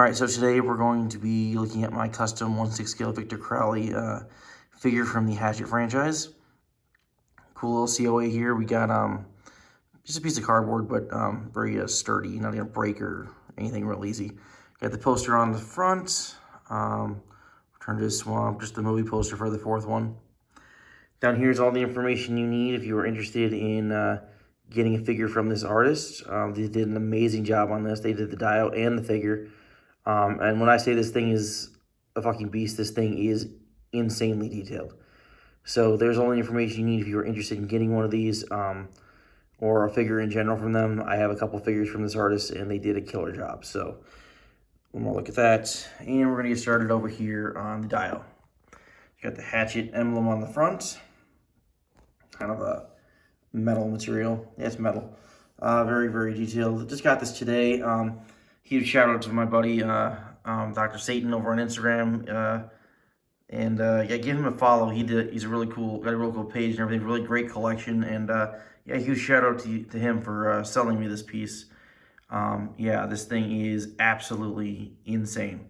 Alright, so today we're going to be looking at my custom 1/6 scale Victor Crowley figure from the Hatchet franchise. Cool little COA here. We got just a piece of cardboard, but very sturdy, not gonna break or anything real easy. Got the poster on the front. Return to the Swamp, just the movie poster for the fourth one. Down here is all the information you need if you are interested in getting a figure from this artist. They did an amazing job on this. They did the dial and the figure. And when I say this thing is a fucking beast, this thing is insanely detailed. So there's all the information you need if you're interested in getting one of these or a figure in general from them. I have a couple figures from this artist, and they did a killer job. So one more look at that. And we're going to get started over here on the dial. You got the Hatchet emblem on the front. Kind of a metal material. Yeah, it's metal. Very, very detailed. Just got this today. Huge shout out to my buddy Dr. Satan over on Instagram, yeah, give him a follow. He's a really cool, got a really cool page and everything. Really great collection, and yeah, huge shout out to him for selling me this piece. Yeah, this thing is absolutely insane.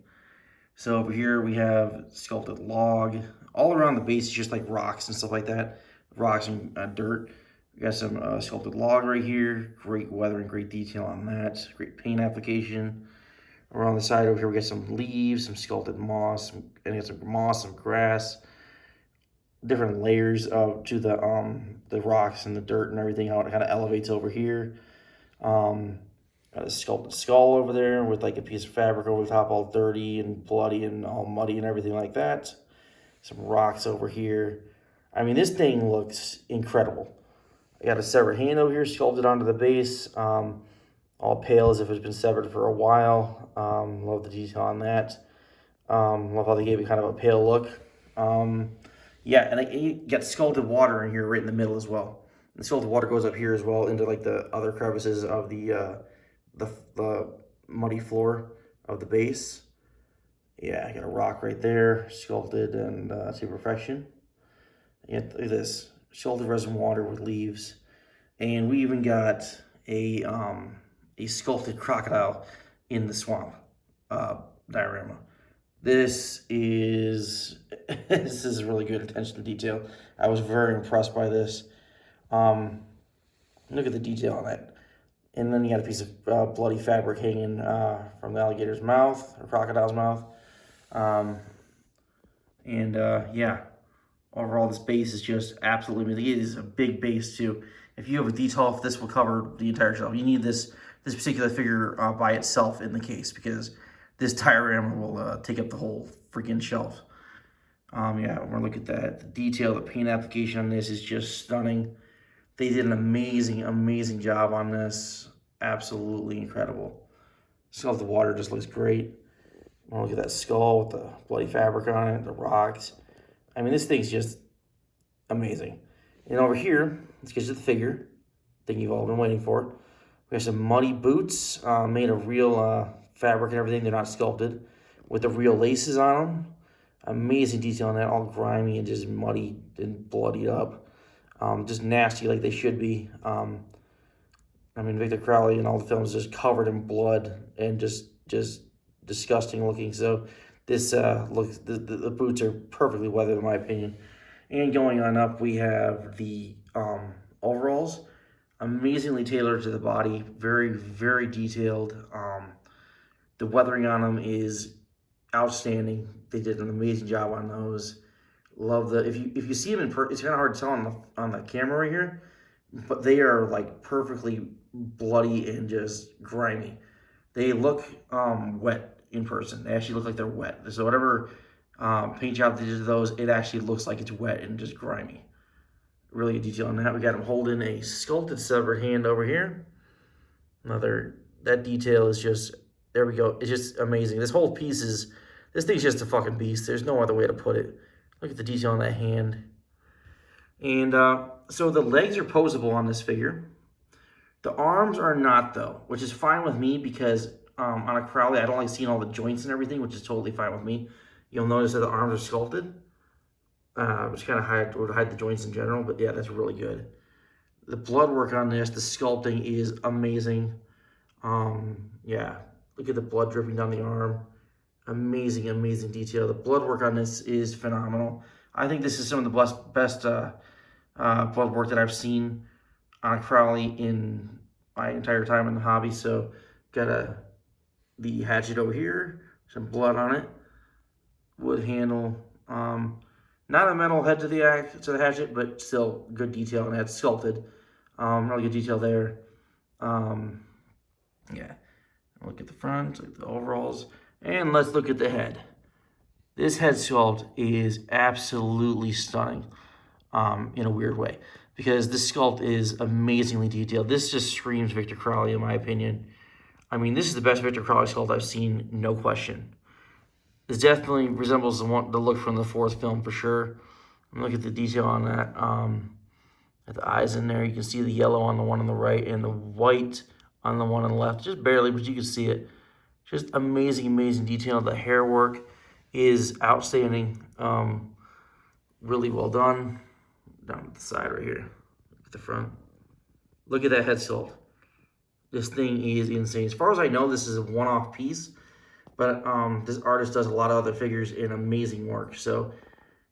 So over here we have sculpted log. All around the base is just like rocks and stuff like that, rocks and dirt. We got some sculpted log right here. Great weathering, great detail on that. Great paint application. Around the side over here, we got some leaves, some sculpted moss, and some moss, some grass. Different layers to the rocks and the dirt and everything. How it kind of elevates over here. Got a sculpted skull over there with like a piece of fabric over the top, all dirty and bloody and all muddy and everything like that. Some rocks over here. I mean, this thing looks incredible. I got a severed hand over here sculpted onto the base, all pale as if it's been severed for a while. Love the detail on that. Love how they gave it kind of a pale look. Yeah, and you got sculpted water in here right in the middle as well. The sculpted water goes up here as well into like the other crevices of the muddy floor of the base. Yeah, I got a rock right there, sculpted and to perfection. Yeah, look at this. Sculpted resin water with leaves, and we even got a sculpted crocodile in the swamp diorama. This is really good attention to detail. I was very impressed by this. Look at the detail on that. And then you got a piece of bloody fabric hanging from the alligator's mouth or crocodile's mouth. Yeah. Overall, this base is just absolutely amazing. It is a big base too. If you have a detail, this will cover the entire shelf. You need this particular figure by itself in the case, because this diorama will take up the whole freaking shelf. Yeah, we're gonna look at that. The detail, the paint application on this is just stunning. They did an amazing job on this. Absolutely incredible. Sculpted water just looks great. Look at that skull with the bloody fabric on it, the rocks. I mean, this thing's just amazing. And over here, let's get to the figure, thing you've all been waiting for. We have some muddy boots made of real fabric and everything. They're not sculpted, with the real laces on them. Amazing detail on that, all grimy and just muddy and bloodied up. Just nasty like they should be. I mean, Victor Crowley in all the films is just covered in blood and just disgusting looking. So this looks, the boots are perfectly weathered in my opinion. And going on up, we have the overalls, amazingly tailored to the body, very detailed. The weathering on them is outstanding. They did an amazing job on those. Love the, if you see them in person, it's kind of hard to tell on the camera right here, but they are like perfectly bloody and just grimy. They look wet in person. They actually look like they're wet. So whatever paint job they did to those, it actually looks like it's wet and just grimy. Really good detail on that. We got them holding a sculpted severed hand over here. That detail is just, there we go. It's just amazing. This whole piece is, this thing's just a fucking beast. There's no other way to put it. Look at the detail on that hand. And so the legs are posable on this figure. The arms are not though, which is fine with me because on a Crowley, I don't like seeing all the joints and everything, which is totally fine with me. You'll notice that the arms are sculpted, which kind of would hide the joints in general, but yeah, that's really good. The blood work on this, the sculpting is amazing. Yeah, Look at the blood dripping down the arm. Amazing, amazing detail. The blood work on this is phenomenal. I think this is some of the best blood work that I've seen on Crowley in my entire time in the hobby. So got the hatchet over here, some blood on it, wood handle. Not a metal head to the hatchet, but still good detail, and it's sculpted. Really good detail there. Yeah. Look at the front, look at the overalls, and let's look at the head. This head sculpt is absolutely stunning, in a weird way, because this sculpt is amazingly detailed. This just screams Victor Crowley, in my opinion. I mean, this is the best Victor Crowley sculpt I've seen, no question. This definitely resembles the look from the fourth film for sure. Look at the detail on that. At the eyes in there, you can see the yellow on the one on the right and the white on the one on the left. Just barely, but you can see it. Just amazing, amazing detail. The hair work is outstanding. Really well done. Down at the side right here. Look at the front. Look at that head sculpt. This thing is insane. As far as I know, this is a one-off piece, but this artist does a lot of other figures in amazing work. So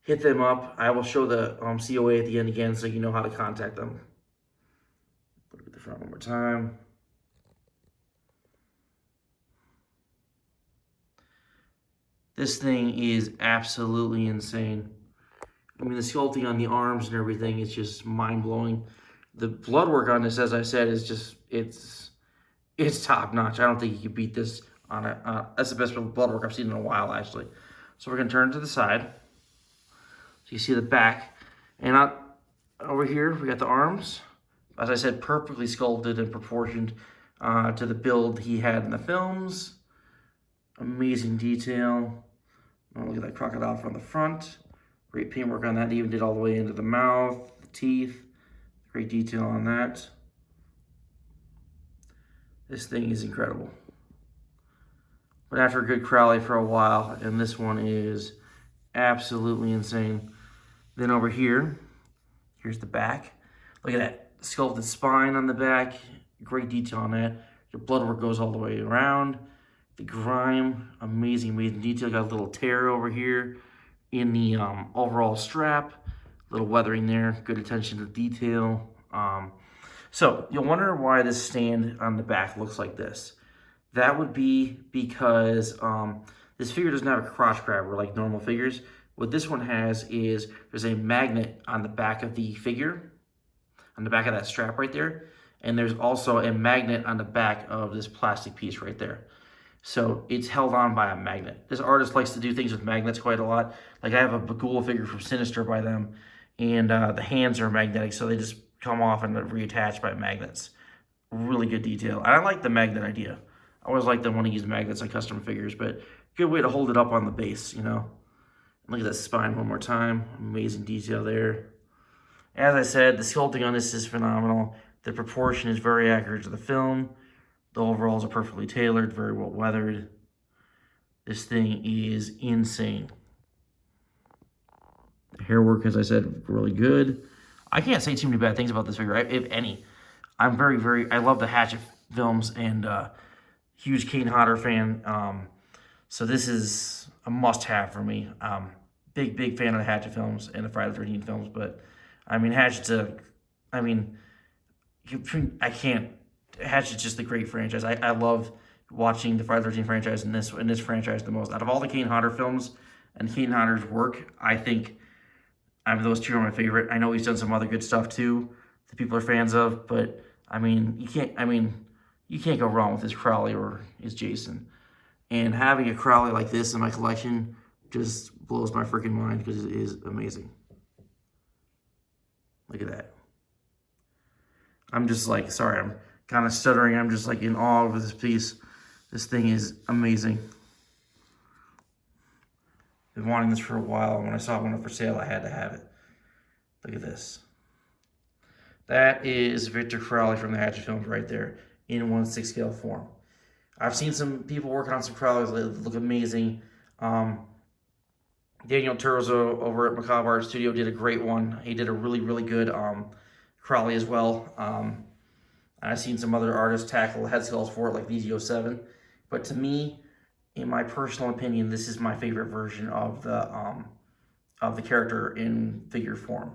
hit them up. I will show the COA at the end again so you know how to contact them. Look at the front one more time. This thing is absolutely insane. I mean, the sculpting on the arms and everything is just mind-blowing. The blood work on this, as I said, is just, it's top-notch. I don't think you can beat this on that's the best blood work I've seen in a while, actually. So we're going to turn to the side. So you see the back. And over here, we got the arms. As I said, perfectly sculpted and proportioned to the build he had in the films. Amazing detail. Oh, look at that crocodile from the front. Great paintwork on that. They even did all the way into the mouth, the teeth. Great detail on that. This thing is incredible. But after a good Crowley for a while, and this one is absolutely insane. Then over here, here's the back. Look at that sculpted spine on the back. Great detail on that. The blood work goes all the way around. The grime, amazing, amazing detail. Got a little tear over here in the overall strap. Little weathering there. Good attention to detail. So you'll wonder why this stand on the back looks like this. That would be because this figure doesn't have a crotch grabber like normal figures. What this one has is there's a magnet on the back of the figure, on the back of that strap right there. And there's also a magnet on the back of this plastic piece right there. So it's held on by a magnet. This artist likes to do things with magnets quite a lot. Like I have a Bagul figure from Sinister by them, and the hands are magnetic, so they just come off and reattach by magnets. Really good detail. And I like the magnet idea. I always like them when I use magnets on custom figures, but good way to hold it up on the base, you know. Look at that spine one more time. Amazing detail there. As I said, the sculpting on this is phenomenal. The proportion is very accurate to the film. The overalls are perfectly tailored, very well weathered. This thing is insane. The hair work, as I said, really good. I can't say too many bad things about this figure, if any. I'm I love the Hatchet films and huge Kane Hodder fan. So this is a must-have for me. Big fan of the Hatchet films and the Friday the 13th films, but I mean, Hatchet's Hatchet's just a great franchise. I love watching the Friday the 13th franchise and this franchise the most. Out of all the Kane Hodder films and Kane Hodder's work, I think those two are my favorite. I know he's done some other good stuff too that people are fans of, but I mean, you can't go wrong with his Crowley or his Jason. And having a Crowley like this in my collection just blows my freaking mind because it is amazing. Look at that. I'm just like, sorry, I'm kind of stuttering. I'm just like in awe of this piece. This thing is amazing. Been wanting this for a while. When I saw it went for sale, I had to have it. Look at this. That is Victor Crowley from the Hatchet films right there in 1/6 scale form. I've seen some people working on some Crowleys that look amazing. Daniel Turzo over at Macabre Art Studio did a great one. He did a really good Crowley as well. I've seen some other artists tackle head sculpts for it, like VGO7. But to me, in my personal opinion, this is my favorite version of the character in figure form.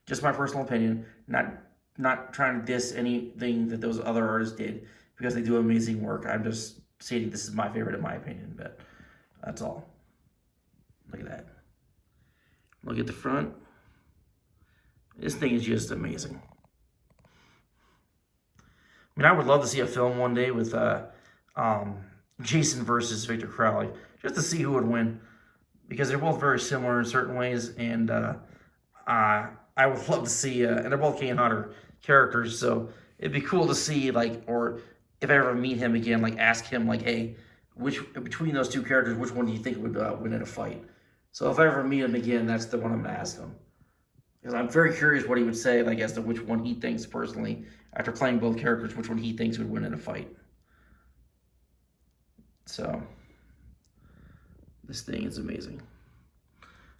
Just my personal opinion, not trying to diss anything that those other artists did, because they do amazing work. I'm just stating this is my favorite in my opinion, but that's all. Look at that. Look at the front. This thing is just amazing. I mean, I would love to see a film one day with Jason versus Victor Crowley, just to see who would win, because they're both very similar in certain ways, and I would love to see, and they're both Kane Hodder characters, so it'd be cool to see, like, or if I ever meet him again, like, ask him, like, hey, which between those two characters, which one do you think would win in a fight? So if I ever meet him again, that's the one I'm gonna ask him, because I'm very curious what he would say, like, as to which one he thinks personally, after playing both characters, which one he thinks would win in a fight. So this thing is amazing.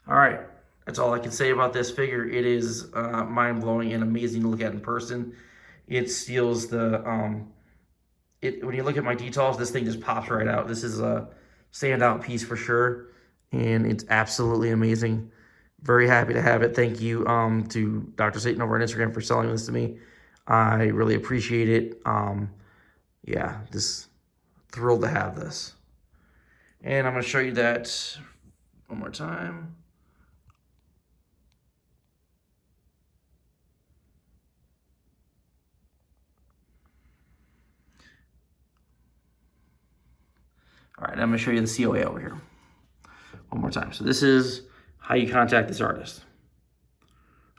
All right, that's all I can say about this figure. It is mind-blowing and amazing to look at in person. It steals the when you look at my details, this thing just pops right out. This is a standout piece for sure, and it's absolutely amazing. Very happy to have it. Thank you to Dr. Satan over on Instagram for selling this to me. I really appreciate it. Yeah, just thrilled to have this. And I'm going to show you that one more time. All right, I'm going to show you the COA over here one more time. So this is how you contact this artist.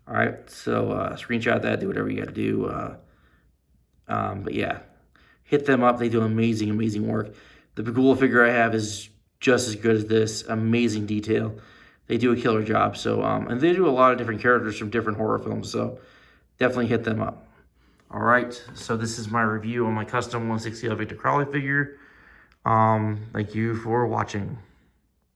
All right, so screenshot that, do whatever you got to do. But yeah, hit them up. They do amazing, amazing work. The Pagula figure I have is just as good as this. Amazing detail. They do a killer job. So, and they do a lot of different characters from different horror films. So definitely hit them up. All right, so this is my review on my custom 1/6 scale Victor Crowley figure. Thank you for watching.